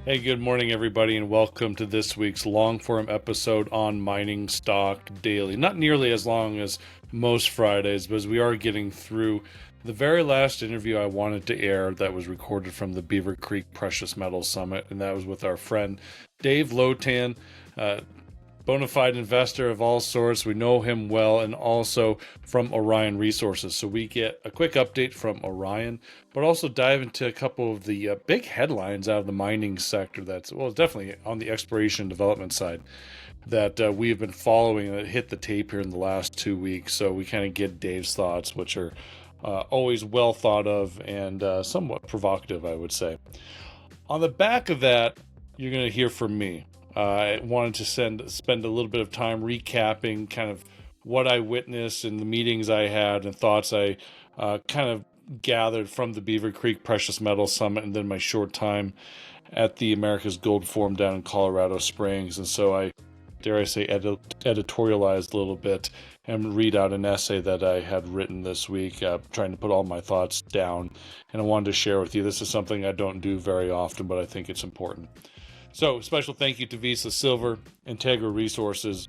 Hey, good morning, everybody, and welcome to this week's long-form episode on Mining Stock Daily. Not nearly as long as most Fridays, but as we are getting through the very last interview I wanted to air that was recorded from the Beaver Creek Precious Metals Summit, and that was with our friend Dave Lotan, bona fide investor of all sorts. We know him well, and also from Aurion Resources. So we get a quick update from Aurion, but also dive into a couple of the big headlines out of the mining sector that's, well, definitely on the exploration and development side that we've been following that hit the tape here in the last 2 weeks. So we kind of get Dave's thoughts, which are always well thought of and somewhat provocative, I would say. On the back of that, you're going to hear from me. I wanted to spend a little bit of time recapping kind of what I witnessed in the meetings I had and thoughts I kind of gathered from the Beaver Creek Precious Metals Summit and then my short time at the America's Gold Forum down in Colorado Springs. And so I, dare I say, editorialized a little bit and read out an essay that I had written this week, trying to put all my thoughts down. And I wanted to share with you. This is something I don't do very often, but I think it's important. So, special thank you to Visa Silver, Integra Resources,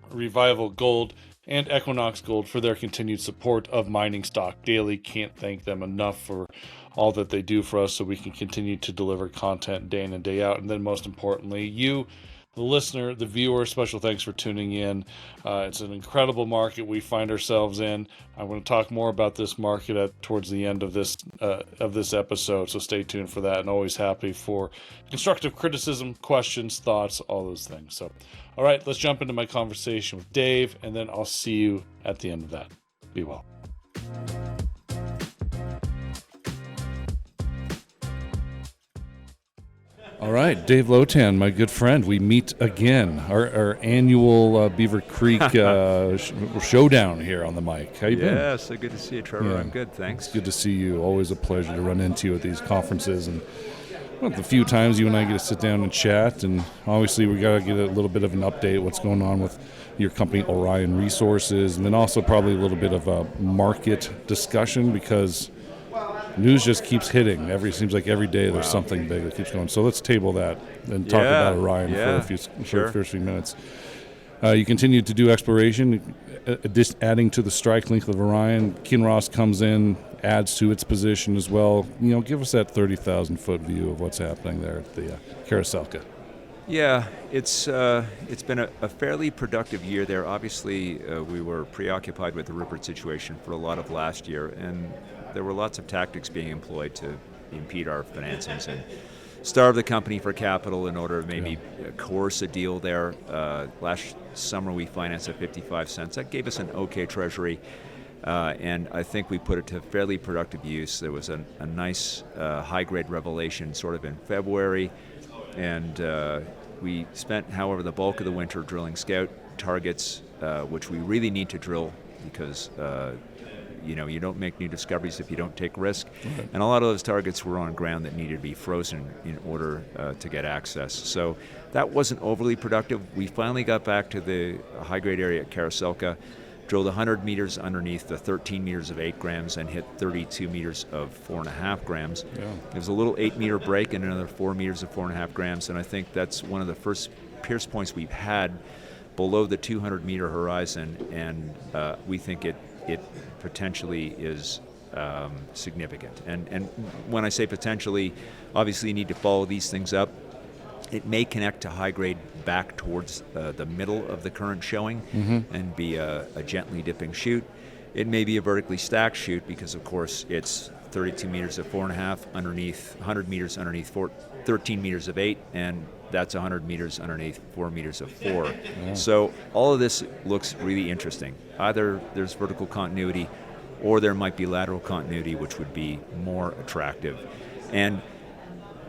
Revival Gold, and Equinox Gold for their continued support of Mining Stock Daily. Can't thank them enough for all that they do for us so we can continue to deliver content day in and day out. And then most importantly, you, the listener, the viewer, special thanks for tuning in. It's an incredible market we find ourselves in. I'm going to talk more about this market towards the end of this episode, so stay tuned for that. And always happy for constructive criticism, questions, thoughts, all those things. So, all right, let's jump into my conversation with Dave, and then I'll see you at the end of that. Be well. All right, Dave Lotan, my good friend. We meet again. Our annual Beaver Creek showdown here on the mic. How you been? Yeah, so good to see you, Trevor. I'm good, thanks. It's good to see you. Always a pleasure to run into you at these conferences. And well, the few times you and I get to sit down and chat, and obviously we got to get a little bit of an update what's going on with your company, Aurion Resources, and then also probably a little bit of a market discussion because news just keeps hitting. Seems like every day there's something big that keeps going. So let's table that and talk about Aurion for a few minutes. You continue to do exploration, adding to the strike length of Aurion. Kinross comes in, adds to its position as well. You know, give us that 30,000-foot view of what's happening there at the Caraselca. Yeah, it's been a fairly productive year there. Obviously, we were preoccupied with the Rupert situation for a lot of last year, and there were lots of tactics being employed to impede our financings and starve the company for capital in order to maybe coerce a deal there. Last summer, we financed at 55 cents. That gave us an okay treasury, and I think we put it to fairly productive use. There was a nice high-grade revelation sort of in February, and we spent, however, the bulk of the winter drilling scout targets, which we really need to drill because you don't make new discoveries if you don't take risk. Okay. And a lot of those targets were on ground that needed to be frozen in order to get access. So that wasn't overly productive. We finally got back to the high-grade area at Caraselca, drilled 100 meters underneath the 13 meters of 8 grams and hit 32 meters of 4.5 grams. Yeah. There was a little 8-meter break and another 4 meters of 4.5 grams, and I think that's one of the first pierce points we've had below the 200-meter horizon, and we think it potentially is significant. And when I say potentially, obviously you need to follow these things up. It may connect to high grade back towards the middle of the current showing and be a gently dipping chute. It may be a vertically stacked chute because, of course, it's 32 meters of 4.5 underneath, 100 meters underneath 13 meters of 8, and that's 100 meters underneath 4 meters of 4. Yeah. So all of this looks really interesting. Either there's vertical continuity or there might be lateral continuity, which would be more attractive. And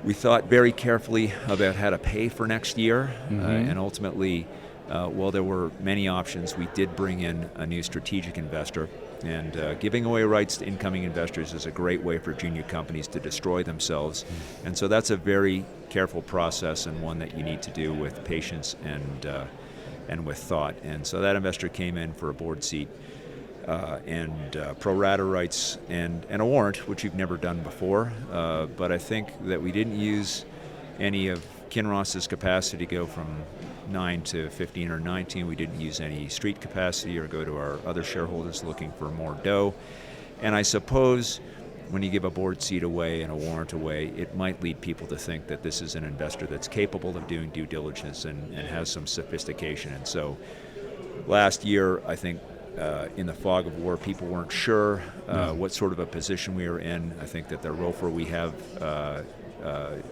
we thought very carefully about how to pay for next year, and ultimately, while there were many options, we did bring in a new strategic investor. And giving away rights to incoming investors is a great way for junior companies to destroy themselves. And so that's a very careful process and one that you need to do with patience and with thought. And so that investor came in for a board seat and pro rata rights and a warrant, which you've never done before. But I think that we didn't use any of Kinross's capacity go from 9 to 15 or 19. We didn't use any street capacity or go to our other shareholders looking for more dough. And I suppose when you give a board seat away and a warrant away, it might lead people to think that this is an investor that's capable of doing due diligence and has some sophistication. And so last year, I think in the fog of war, people weren't sure what sort of a position we were in. I think that the ROFR we have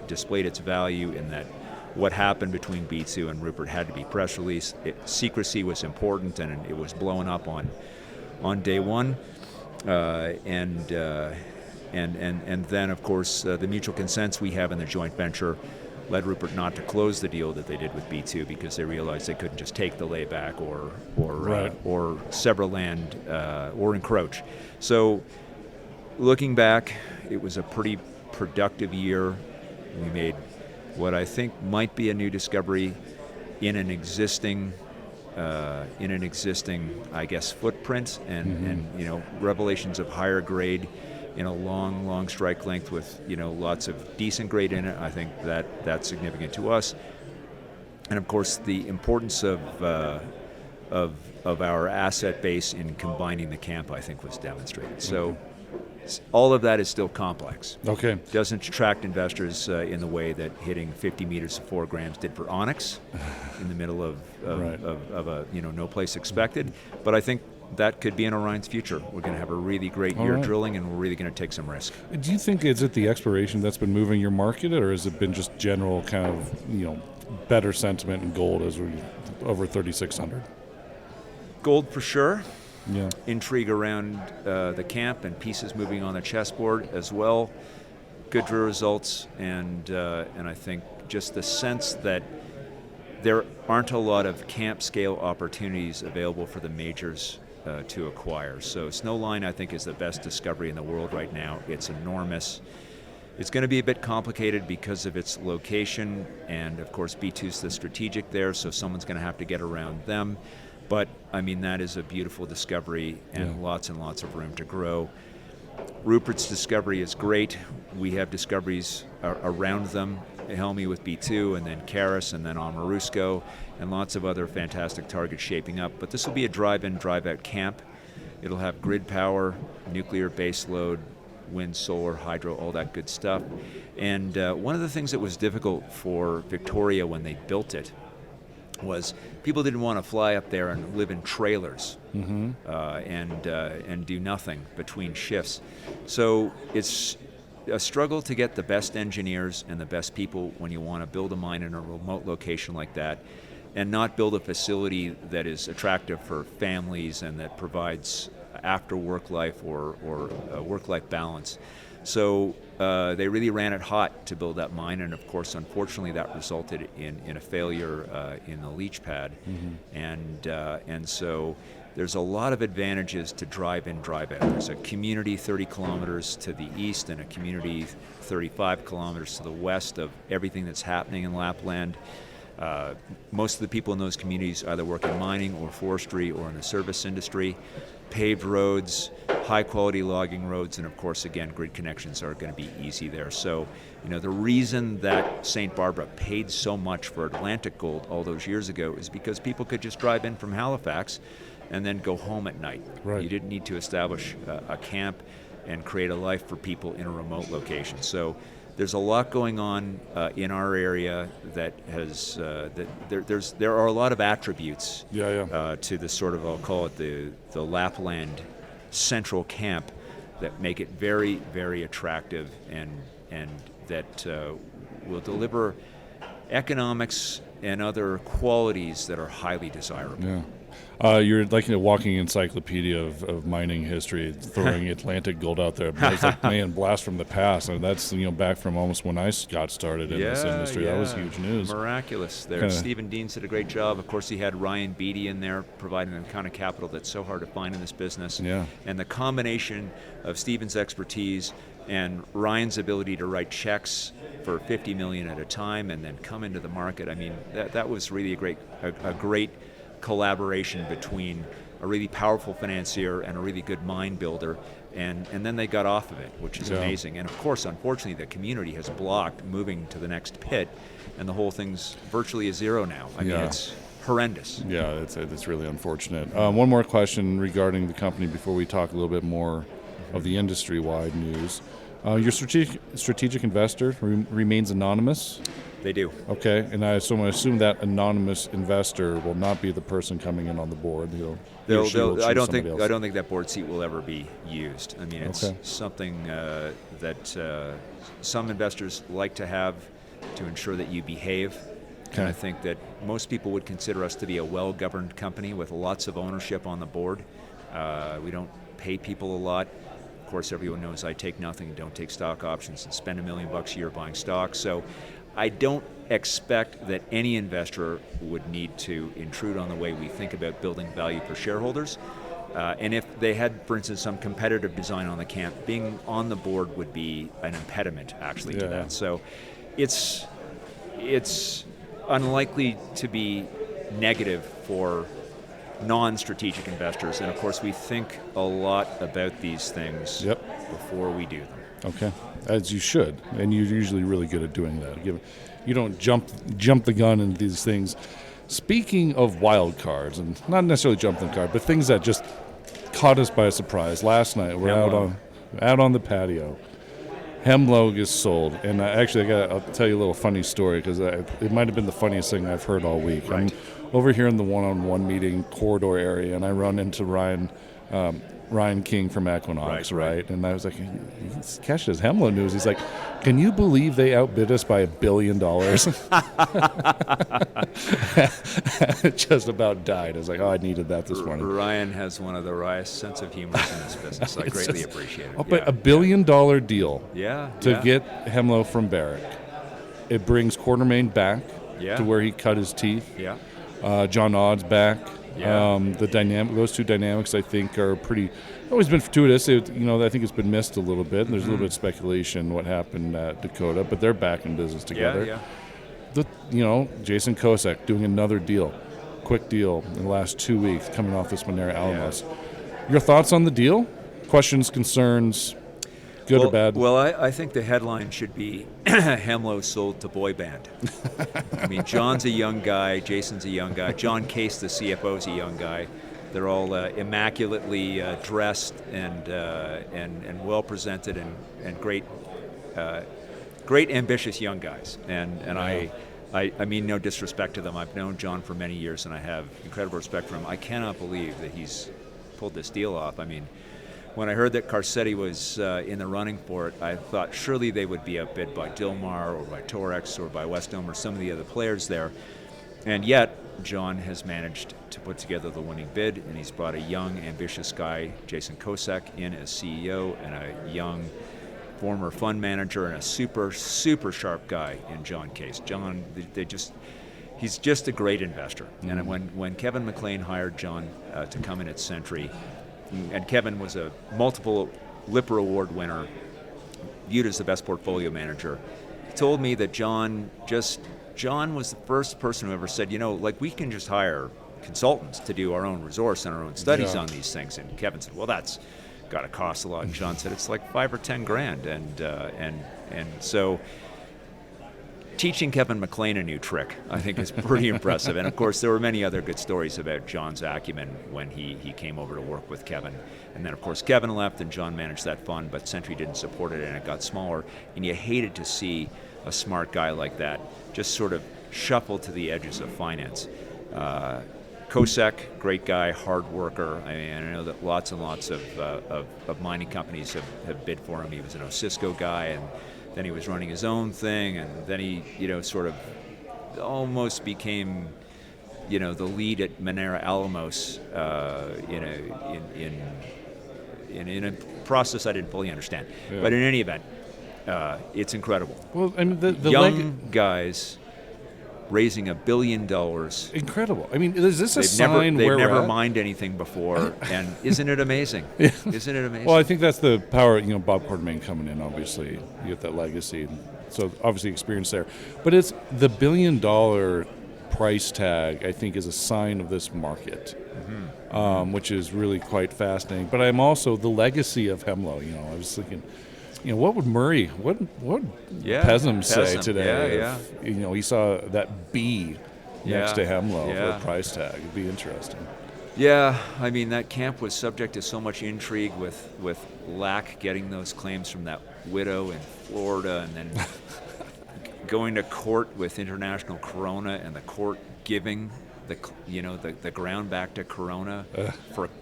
displayed its value in that what happened between B2 and Rupert had to be press released. Secrecy was important, and it was blown up on day one. And then, of course, the mutual consents we have in the joint venture led Rupert not to close the deal that they did with B2 because they realized they couldn't just take the layback or sever land or encroach. So, looking back, it was a pretty productive year. We made what I think might be a new discovery in an existing, I guess, footprint, and revelations of higher grade in a long strike length with lots of decent grade in it. I think that's significant to us, and of course the importance of our asset base in combining the camp, I think, was demonstrated. So all of that is still complex. Okay. Doesn't attract investors in the way that hitting 50 meters of 4 grams did for Onyx in the middle of a no place expected. But I think that could be in Orion's future. We're going to have a really great year drilling, and we're really going to take some risk. Do you think is it the exploration that's been moving your market, or has it been just general kind of better sentiment in gold as we over 3,600? Gold for sure. Yeah. Intrigue around the camp and pieces moving on the chessboard as well. Good drill results, and I think just the sense that there aren't a lot of camp scale opportunities available for the majors to acquire. So Snowline, I think, is the best discovery in the world right now. It's enormous. It's going to be a bit complicated because of its location, and of course B2's the strategic there, so someone's going to have to get around them. But, I mean, that is a beautiful discovery and lots of room to grow. Rupert's discovery is great. We have discoveries around them, Helmi with B2, and then Karas, and then Amarusco, and lots of other fantastic targets shaping up. But this will be a drive-in, drive-out camp. It'll have grid power, nuclear base load, wind, solar, hydro, all that good stuff. And one of the things that was difficult for Victoria when they built it was people didn't want to fly up there and live in trailers and do nothing between shifts. So it's a struggle to get the best engineers and the best people when you want to build a mine in a remote location like that, and not build a facility that is attractive for families and that provides after work life or work-life balance. So they really ran it hot to build that mine, and of course, unfortunately, that resulted in a failure in the leach pad, and so there's a lot of advantages to drive in, drive out. There's a community 30 kilometers to the east and a community 35 kilometers to the west of everything that's happening in Lapland. Most of the people in those communities either work in mining or forestry or in the service industry. Paved roads, high-quality logging roads, and of course, again, grid connections are going to be easy there. So, the reason that St. Barbara paid so much for Atlantic gold all those years ago is because people could just drive in from Halifax and then go home at night. Right. You didn't need to establish a camp and create a life for people in a remote location. So there's a lot going on in our area that has there are a lot of attributes to the sort of, I'll call it the Lapland central camp that make it very, very attractive and that will deliver economics and other qualities that are highly desirable. Yeah. You're like a walking encyclopedia of mining history, throwing Atlantic gold out there. But it's like, man, blast from the past. And that's back from almost when I got started in this industry. That was huge news. Miraculous there. Stephen Deans did a great job. Of course, he had Ryan Beatty in there providing the kind of capital that's so hard to find in this business. Yeah. And the combination of Stephen's expertise and Ryan's ability to write checks for $50 million at a time and then come into the market. I mean, that was really a great collaboration between a really powerful financier and a really good mine builder, And then they got off of it, which is Yeah. amazing. And of course, unfortunately, the community has blocked moving to the next pit, and the whole thing's virtually a zero now. I mean, Yeah. it's horrendous. Yeah, it's really unfortunate. One more question regarding the company before we talk a little bit more of the industry-wide news. Your strategic investor remains anonymous. They do. Okay, and I assume that anonymous investor will not be the person coming in on the board. He or she will choose I don't somebody else. think that board seat will ever be used. I mean, it's Okay. something that some investors like to have to ensure that you behave. Okay. And I think that most people would consider us to be a well-governed company with lots of ownership on the board. We don't pay people a lot. Of course, everyone knows I take nothing, don't take stock options, and spend $1 million a year buying stocks. So I don't expect that any investor would need to intrude on the way we think about building value for shareholders. And if they had, for instance, some competitive design on the camp, being on the board would be an impediment, actually, to Yeah. that. So it's unlikely to be negative for non-strategic investors. And of course, we think a lot about these things Yep. before we do them. Okay, as you should, and you're usually really good at doing that. You don't jump the gun in these things. Speaking of wild cards, and not necessarily jump the card, but things that just caught us by surprise. Last night, we're out on the patio. Hemlo is sold, and I'll tell you a little funny story because it might have been the funniest thing I've heard all week. Right. I'm over here in the one-on-one meeting corridor area, and I run into Ryan King from Equinox, right? And I was like, Kesh does Hemlo news. He's like, can you believe they outbid us by $1 billion? It just about died. I was like, I needed that this morning. Ryan has one of the wryest sense of humor in this business. I greatly appreciate it. But $1 billion deal to Yeah. get Hemlo from Barrick. It brings Quartermain back Yeah. to where he cut his teeth. Yeah. John Odd's back. Yeah. Those two dynamics, I think, are always been fortuitous. I think it's been missed a little bit. And there's a little bit of speculation what happened at Dakota, but they're back in business together. Yeah. Jason Kosak doing another deal, quick deal in the last 2 weeks, coming off this Minera Alamos. Your thoughts on the deal? Questions, concerns, good or bad? Well, I think the headline should be Hemlo sold to boy band. I mean, John's a young guy, Jason's a young guy, John Case, the CFO, is a young guy. They're all immaculately dressed and well presented and great ambitious young guys. And I mean no disrespect to them. I've known John for many years, and I have incredible respect for him. I cannot believe that he's pulled this deal off. I mean, when I heard that Carcetti was in the running for it, I thought surely they would be outbid by Dilmar or by Torex or by Wesdome or some of the other players there. And yet, John has managed to put together the winning bid, and he's brought a young, ambitious guy, Jason Kosak, in as CEO, and a young former fund manager and a super, super sharp guy in John Case. John, he's just a great investor. Mm-hmm. And when Kevin McLean hired John to come in at Century, and Kevin was a multiple Lipper Award winner, viewed as the best portfolio manager, he told me that John was the first person who ever said, we can just hire consultants to do our own resource and our own studies on these things. And Kevin said, well, that's got to cost a lot. And John said, it's like $5 or $10,000. And so teaching Kevin McLean a new trick, I think, is pretty impressive. And of course, there were many other good stories about John's acumen when he came over to work with Kevin. And then, of course, Kevin left and John managed that fund, but Century didn't support it and it got smaller. And you hated to see a smart guy like that just sort of shuffle to the edges of finance. Kosak, great guy, hard worker. I mean, I know that lots and lots of mining companies have bid for him. He was an Osisko guy, and then he was running his own thing, and then he, sort of almost became, the lead at Minera Alamos, in a process I didn't fully understand. Yeah. But in any event, it's incredible. Well, I mean, the young guys raising $1 billion. Incredible. I mean, is this a sign they've where never mined anything before, and isn't it amazing? Yeah. Isn't it amazing? Well, I think that's the power, Bob Quartermain coming in, obviously. You get that legacy. So, obviously, experience there. But it's the $1 billion price tag, I think, is a sign of this market, which is really quite fascinating. But I'm also the legacy of Hemlo. I was thinking, what would Murray, what would Pessim say today if he saw that B next to Hemlo for a price tag? It'd be interesting. Yeah, I mean, that camp was subject to so much intrigue with Lack getting those claims from that widow in Florida, and then going to court with International Corona, and the court giving the ground back to Corona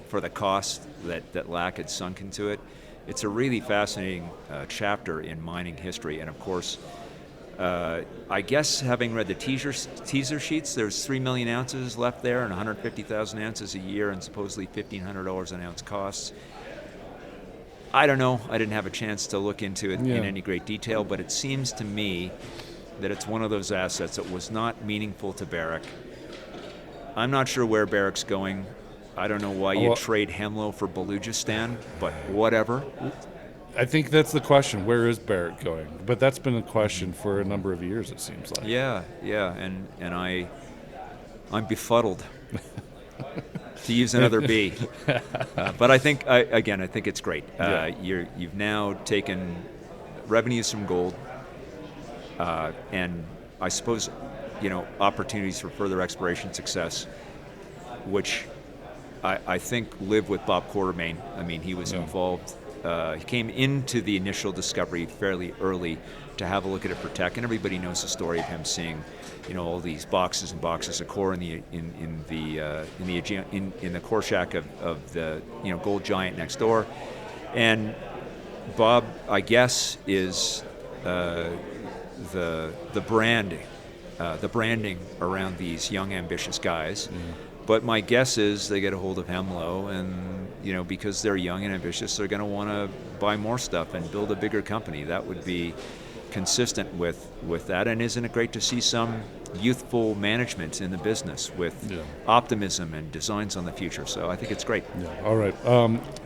for the cost that Lack had sunk into it. It's a really fascinating chapter in mining history, and of course, I guess having read the teaser sheets, there's 3 million ounces left there and 150,000 ounces a year and supposedly $1,500 an ounce costs. I don't know. I didn't have a chance to look into it in any great detail, but it seems to me that it's one of those assets that was not meaningful to Barrick. I'm not sure where Barrick's going. I don't know why you trade Hemlo for Balujistan, but whatever. I think that's the question. Where is Barrick going? But that's been a question for a number of years, it seems like. Yeah, and I'm befuddled, to use another B. But I think it's great. You've now taken revenues from gold, and I suppose opportunities for further exploration success, which I think live with Bob Quartermain. I mean, he was involved. He came into the initial discovery fairly early to have a look at it for tech, and everybody knows the story of him seeing, all these boxes and boxes of core in the core shack of the gold giant next door. And Bob, I guess, is the branding around these young ambitious guys. But my guess is they get a hold of Hemlo, and because they're young and ambitious, they're going to want to buy more stuff and build a bigger company. That would be consistent with that. And isn't it great to see some youthful management in the business with optimism and designs on the future? So I think it's great. Yeah. All right.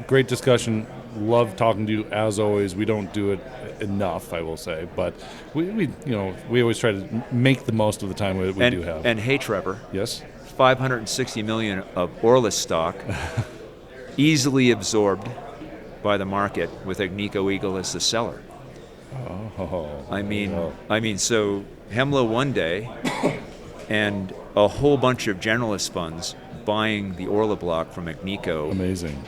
Great discussion. Love talking to you as always. We don't do it enough, I will say, but we always try to make the most of the time we do have. And hey, Trevor. Yes. 560 million of Orla stock, easily absorbed by the market with Agnico Eagle as the seller. I mean, so Hemlo one day, and a whole bunch of generalist funds buying the Orla block from Agnico. Amazing.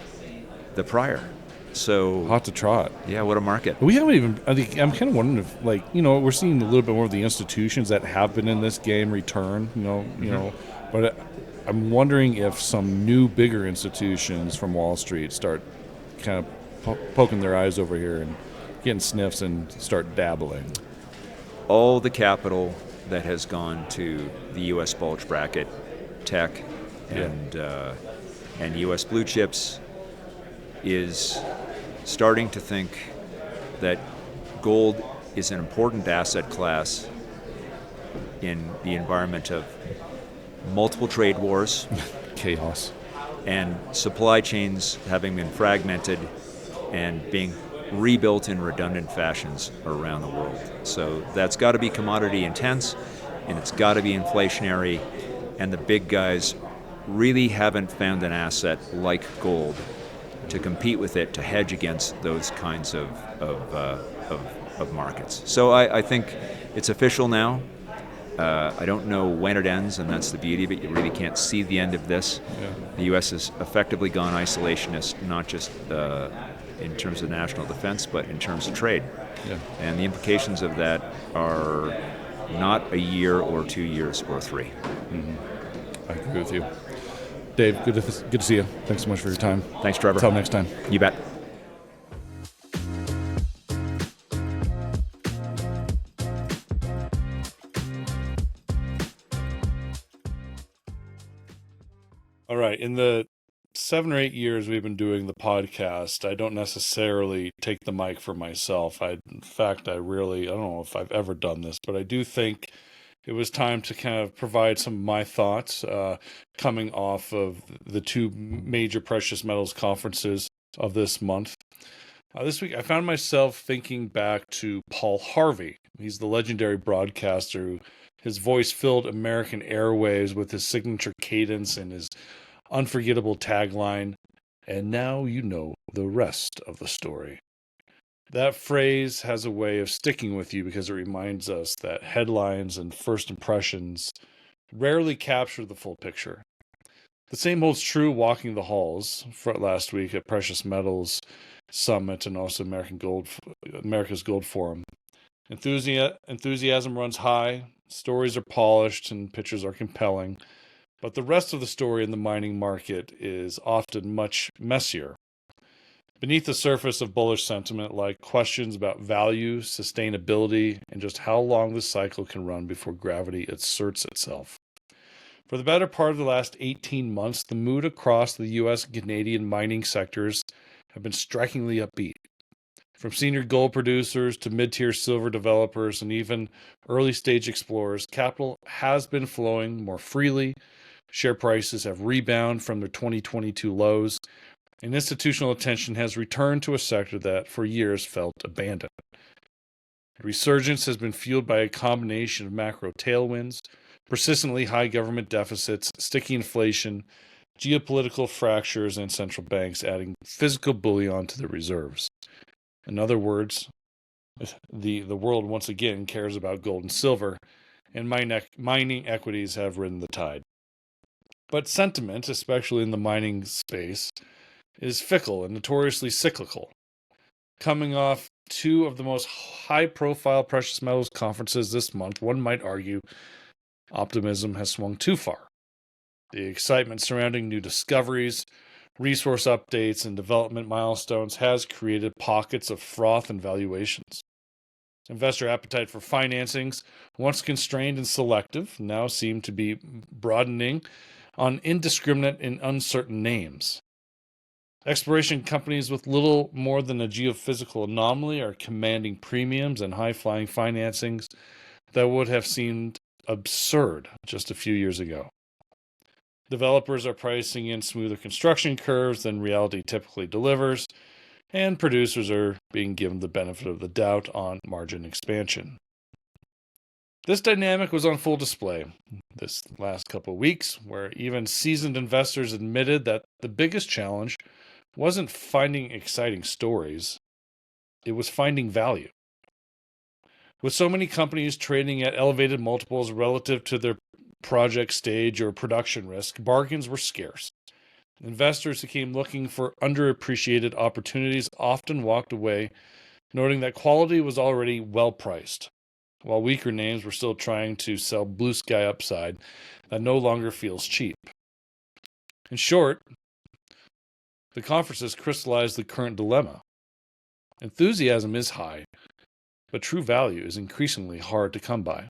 The prior. So hot to trot. Yeah, what a market. We haven't even. I'm kind of wondering if, we're seeing a little bit more of the institutions that have been in this game return. But I'm wondering if some new, bigger institutions from Wall Street start kind of poking their eyes over here and getting sniffs and start dabbling. All the capital that has gone to the U.S. bulge bracket, tech, and U.S. blue chips is starting to think that gold is an important asset class in the environment of multiple trade wars, chaos, and supply chains having been fragmented and being rebuilt in redundant fashions around the world. So that's got to be commodity intense, and it's got to be inflationary, and the big guys really haven't found an asset like gold to compete with it, to hedge against those kinds of markets. So I think it's official now. I don't know when it ends, and that's the beauty of it. You really can't see the end of this. The U.S. has effectively gone isolationist, not just in terms of national defense, but in terms of trade. And the implications of that are not a year or 2 years or 3. I agree with you. Dave, good to see you. Thanks so much for your time. Thanks, Trevor. Until next time. You bet. All right. In the 7 or 8 years we've been doing the podcast, I don't necessarily take the mic for myself. In fact, I don't know if I've ever done this, but I do think it was time to kind of provide some of my thoughts coming off of the 2 major precious metals conferences of this month. This week, I found myself thinking back to Paul Harvey. He's the legendary broadcaster who His voice filled American airwaves with his signature cadence and his unforgettable tagline, "And now you know the rest of the story." That phrase has a way of sticking with you because it reminds us that headlines and first impressions rarely capture the full picture. The same holds true walking the halls for last week at Precious Metals Summit and also America's Gold Forum. Enthusiasm runs high, stories are polished, and pictures are compelling, but the rest of the story in the mining market is often much messier. Beneath the surface of bullish sentiment lie questions about value, sustainability, and just how long the cycle can run before gravity asserts itself. For the better part of the last 18 months, the mood across the U.S. and Canadian mining sectors have been strikingly upbeat. From senior gold producers to mid-tier silver developers and even early-stage explorers, capital has been flowing more freely. Share prices have rebounded from their 2022 lows, and institutional attention has returned to a sector that for years felt abandoned. The resurgence has been fueled by a combination of macro tailwinds, persistently high government deficits, sticky inflation, geopolitical fractures, and central banks adding physical bullion to the reserves. In other words, the world once again cares about gold and silver, and mining equities have ridden the tide. But sentiment, especially in the mining space, is fickle and notoriously cyclical. Coming off two of the most high-profile precious metals conferences this month, one might argue optimism has swung too far. The excitement surrounding new discoveries, resource updates, and development milestones has created pockets of froth and valuations. Investor appetite for financings, once constrained and selective, now seem to be broadening on indiscriminate and uncertain names. Exploration companies with little more than a geophysical anomaly are commanding premiums and high-flying financings that would have seemed absurd just a few years ago. Developers are pricing in smoother construction curves than reality typically delivers, and producers are being given the benefit of the doubt on margin expansion. This dynamic was on full display this last couple of weeks, where even seasoned investors admitted that the biggest challenge wasn't finding exciting stories, it was finding value. With so many companies trading at elevated multiples relative to their project stage or production risk, bargains were scarce. Investors who came looking for underappreciated opportunities often walked away, noting that quality was already well priced, while weaker names were still trying to sell blue sky upside that no longer feels cheap. In short, the conferences crystallized the current dilemma. Enthusiasm is high, but true value is increasingly hard to come by.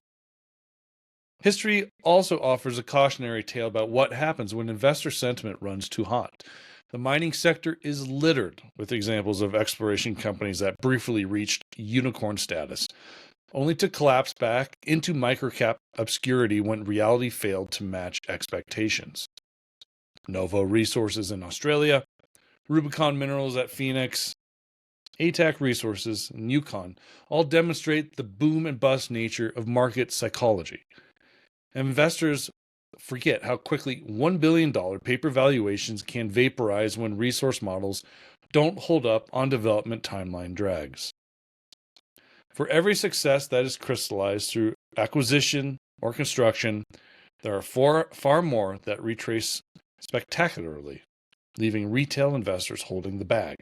History also offers a cautionary tale about what happens when investor sentiment runs too hot. The mining sector is littered with examples of exploration companies that briefly reached unicorn status, only to collapse back into microcap obscurity when reality failed to match expectations. Novo Resources in Australia, Rubicon Minerals at Phoenix, ATAC Resources in Yukon all demonstrate the boom and bust nature of market psychology. Investors forget how quickly $1 billion paper valuations can vaporize when resource models don't hold up on development timeline drags. For every success that is crystallized through acquisition or construction, there are far more that retrace spectacularly, leaving retail investors holding the bag.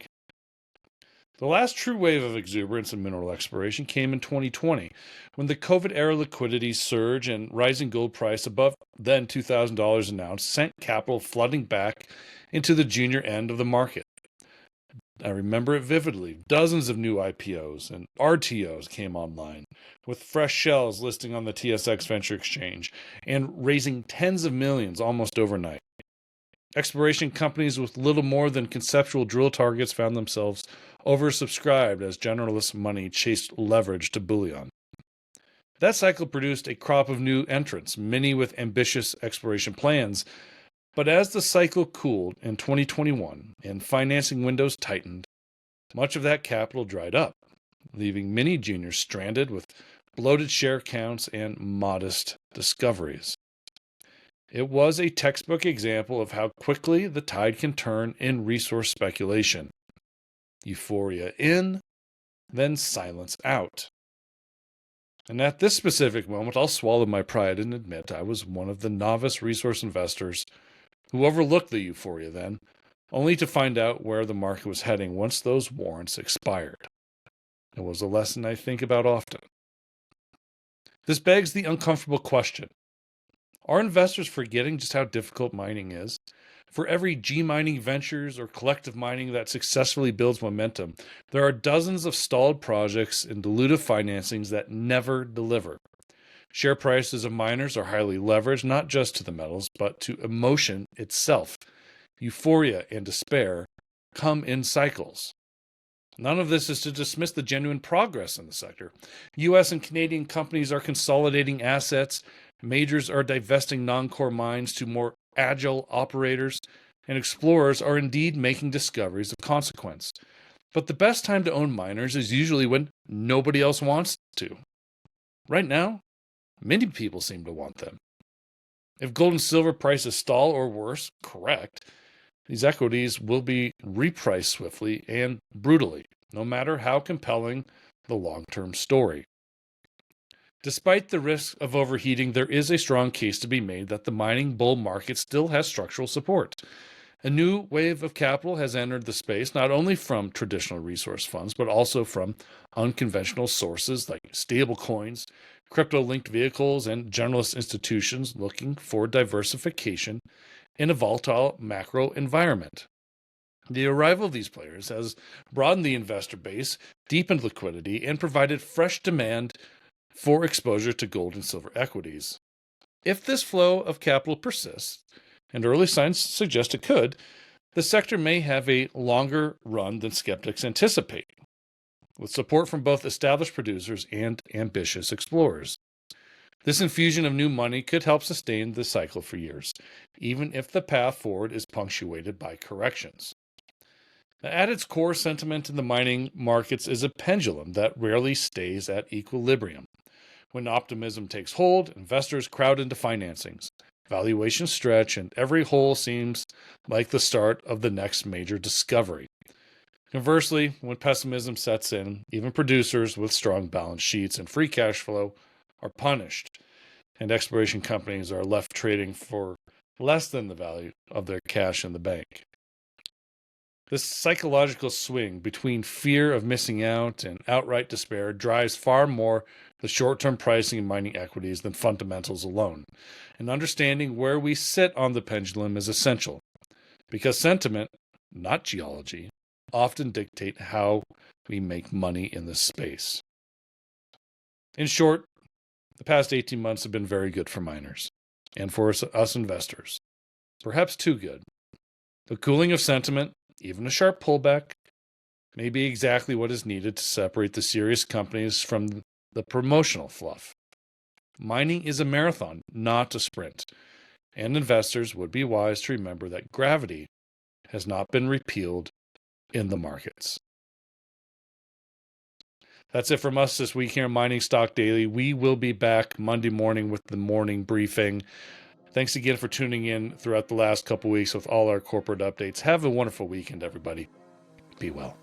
The last true wave of exuberance in mineral exploration came in 2020, when the COVID-era liquidity surge and rising gold price above then $2,000 an ounce sent capital flooding back into the junior end of the market. I remember it vividly. Dozens of new IPOs and RTOs came online, with fresh shells listing on the TSX Venture Exchange and raising tens of millions almost overnight. Exploration companies with little more than conceptual drill targets found themselves oversubscribed as generalist money chased leverage to bullion. That cycle produced a crop of new entrants, many with ambitious exploration plans. But as the cycle cooled in 2021 and financing windows tightened, much of that capital dried up, leaving many juniors stranded with bloated share counts, and modest discoveries. It was a textbook example of how quickly the tide can turn in resource speculation. Euphoria in, then silence out. And at this specific moment, I'll swallow my pride and admit I was one of the novice resource investors who overlooked the euphoria then, only to find out where the market was heading once those warrants expired. It was a lesson I think about often. This begs the uncomfortable question. Are investors forgetting just how difficult mining is? For every G mining ventures or collective mining that successfully builds momentum, there are dozens of stalled projects and dilutive financings that never deliver. Share prices of miners are highly leveraged not just to the metals, but to emotion itself. Euphoria and despair come in cycles. None of this is to dismiss the genuine progress in the sector. U.S. and Canadian companies are consolidating assets, majors are divesting non-core mines to more agile operators, and explorers are indeed making discoveries of consequence. But the best time to own miners is usually when nobody else wants to. Right now, many people seem to want them. If gold and silver prices stall or worse, correct, these equities will be repriced swiftly and brutally, no matter how compelling the long-term story. Despite the risk of overheating, there is a strong case to be made that the mining bull market still has structural support. A new wave of capital has entered the space, not only from traditional resource funds, but also from unconventional sources like stablecoins, crypto-linked vehicles, and generalist institutions looking for diversification in a volatile macro environment. The arrival of these players has broadened the investor base, deepened liquidity, and provided fresh demand for exposure to gold and silver equities. If this flow of capital persists, and early signs suggest it could, the sector may have a longer run than skeptics anticipate, with support from both established producers and ambitious explorers. This infusion of new money could help sustain the cycle for years, even if the path forward is punctuated by corrections. At its core, sentiment in the mining markets is a pendulum that rarely stays at equilibrium. When optimism takes hold, investors crowd into financings. Valuations stretch, and every hole seems like the start of the next major discovery. Conversely, when pessimism sets in, even producers with strong balance sheets and free cash flow are punished, and exploration companies are left trading for less than the value of their cash in the bank. This psychological swing between fear of missing out and outright despair drives far more the short-term pricing of mining equities than fundamentals alone. And understanding where we sit on the pendulum is essential, because sentiment, not geology, often dictate how we make money in this space. In short, the past 18 months have been very good for miners, and for us investors. Perhaps too good. The cooling of sentiment, even a sharp pullback, may be exactly what is needed to separate the serious companies from the promotional fluff. Mining is a marathon, not a sprint, and investors would be wise to remember that gravity has not been repealed in the markets. That's it from us this week here on Mining Stock Daily. We will be back Monday morning with the morning briefing. Thanks again for tuning in throughout the last couple weeks with all our corporate updates. Have a wonderful weekend, everybody. Be well.